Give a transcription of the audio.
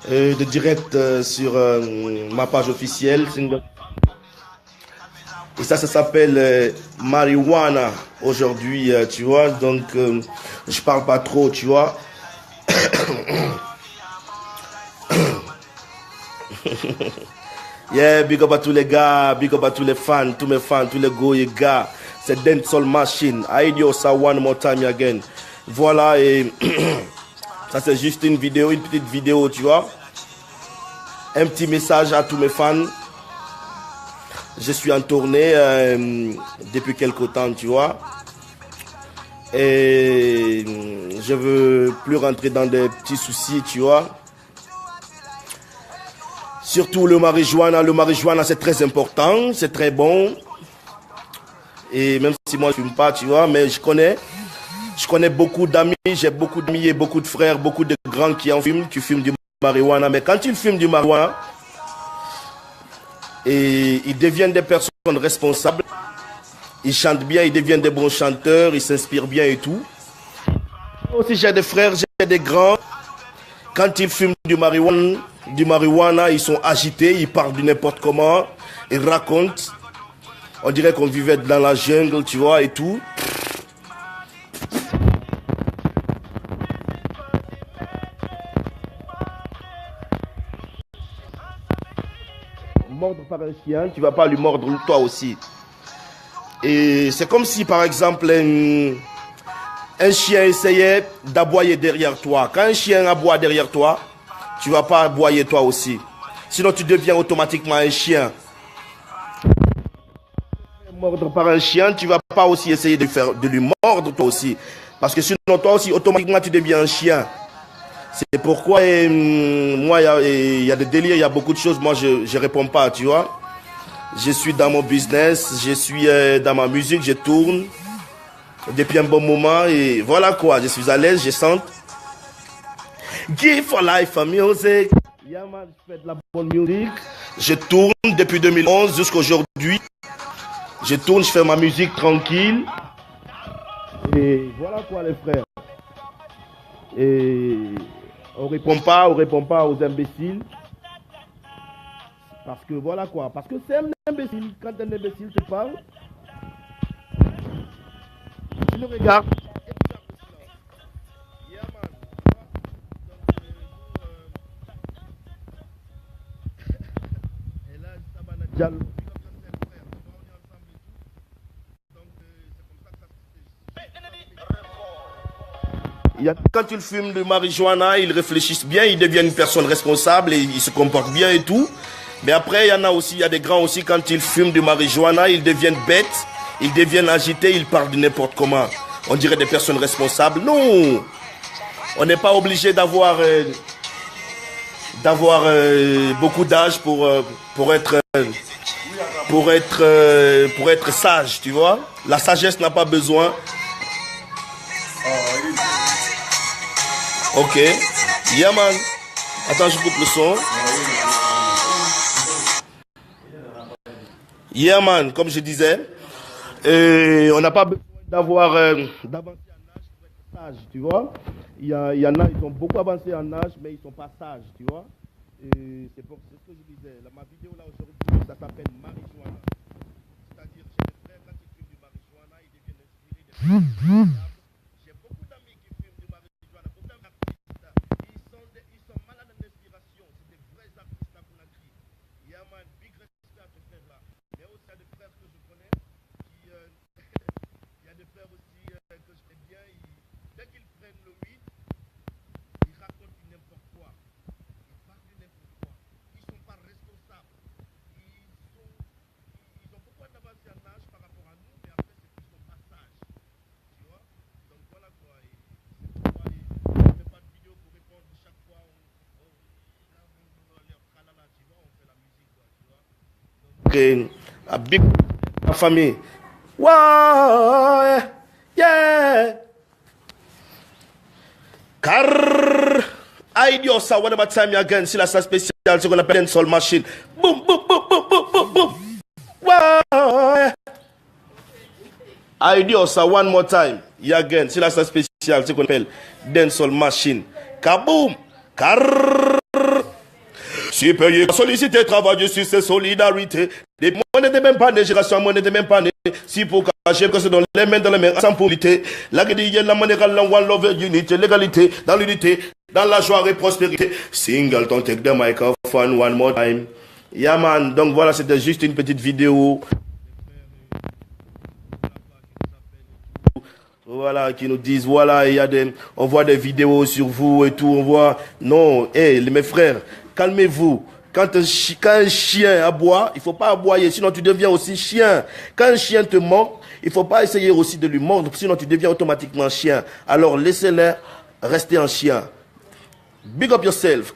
de direct sur ma page officielle. Et ça s'appelle Marijuana aujourd'hui, tu vois. Donc, je parle pas trop, tu vois. Yeah, big up à tous les gars, big up à tous les fans, tous mes fans, tous les gars. C'est Dancehall Machine. I do ça one more time again. Voilà, et ça c'est juste une vidéo, une petite vidéo, tu vois. Un petit message à tous mes fans. Je suis en tournée depuis quelque temps, tu vois. Et je veux plus rentrer dans des petits soucis, tu vois. Surtout le marijuana c'est très important, c'est très bon. Et même si moi je fume pas, tu vois, mais je connais beaucoup d'amis, j'ai beaucoup d'amis et beaucoup de frères, beaucoup de grands qui fument du marijuana. Mais quand ils fument du marijuana, et ils deviennent des personnes responsables, ils chantent bien, ils deviennent des bons chanteurs, ils s'inspirent bien et tout. Aussi j'ai des frères, j'ai des grands, quand ils fument du marijuana, ils sont agités, ils parlent de n'importe comment, ils racontent. On dirait qu'on vivait dans la jungle, tu vois, et tout. Mordre par un chien, tu vas pas lui mordre toi aussi. Et c'est comme si, par exemple, un chien essayait d'aboyer derrière toi. Quand un chien aboie derrière toi, tu vas pas aboyer toi aussi. Sinon, tu deviens automatiquement un chien. Mordre par un chien, tu vas pas aussi essayer de lui mordre toi aussi. Parce que sinon, toi aussi, automatiquement, tu deviens un chien. C'est pourquoi, moi, il y a des délires, il y a beaucoup de choses. Moi, je réponds pas, tu vois. Je suis dans mon business, je suis dans ma musique, je tourne depuis un bon moment. Et voilà quoi, je suis à l'aise, je sens. Give for life music. Yeah, man, je fais de la bonne musique. Je tourne depuis 2011 jusqu'à aujourd'hui. Je tourne, je fais ma musique tranquille. Et voilà quoi les frères. Et on répond pas aux imbéciles. Parce que voilà quoi. Parce que c'est un imbécile. Quand un imbécile te parle, tu le regardes. Quand ils fument du marijuana, ils réfléchissent bien, ils deviennent une personne responsable et ils se comportent bien et tout. Mais après, il y en a aussi, il y a des grands aussi, quand ils fument du marijuana, ils deviennent bêtes, ils deviennent agités, ils parlent de n'importe comment. On dirait des personnes responsables. Non, on n'est pas obligé d'avoir beaucoup d'âge pour être sage, tu vois. La sagesse n'a pas besoin. Ok. Yeah man. Attends, je coupe le son. Yeah man, comme je disais, on n'a pas besoin d'avancer en âge pour être sage, tu vois. Il y en a, ils sont beaucoup avancés en âge, mais ils sont pas sages, tu vois. C'est ce que je disais. Ma vidéo là aujourd'hui, ça s'appelle marijuana. C'est-à-dire, chez les frères, quand ils fument du marijuana, ils deviennent inspirés. J'ai beaucoup d'amis qui fument du marijuana, beaucoup d'artistes. Ils sont malades d'inspiration. C'est des vrais artistes à Conakry. Il y a un big respect à ce frère-là. Mais aussi, il y a des frères que je connais qui. Il y a des frères aussi que je connais bien. Dès qu'ils prennent le weed, ils racontent n'importe quoi. Ils parlent de n'importe quoi. Ils ne sont pas responsables. Ils ont beaucoup d'avance en âge par rapport à nous, mais après, c'est plus au passage. Tu vois? Donc voilà quoi. C'est pourquoi on ne fait pas de vidéo pour répondre chaque fois. On tralala, tu vois, on fait la musique, quoi, tu vois. Donc, la big famille. Wow, yeah. Car idea ça, one more time again. C'est la salle spéciale, ce qu'on appelle Dancehall Machine. Boum, boum, boum, boum, boum, boum, boum. Wow. Idea ça, one more time. Yeah, again. C'est la salle spéciale, ce qu'on appelle Dancehall Machine. Kaboom. Car Si payé, solliciter, travailler sur ces solidarités. Moi n'étais même pas né, génération, moi n'étais même pas né. Si pour cacher que c'est dans les mains, sans polité. La guédille, la manière, la one love, unité, l'égalité, dans l'unité, dans la joie et prospérité. Singleton, take the microphone one more time. Yeah man, donc voilà, c'était juste une petite vidéo. Voilà, qui nous disent, voilà, on voit des vidéos sur vous et tout, on voit, non, mes frères, calmez-vous. Quand un chien aboie, il faut pas aboyer, sinon tu deviens aussi chien. Quand un chien te mord, il faut pas essayer aussi de lui mordre, sinon tu deviens automatiquement chien. Alors laissez-les rester en chien. Big up yourself.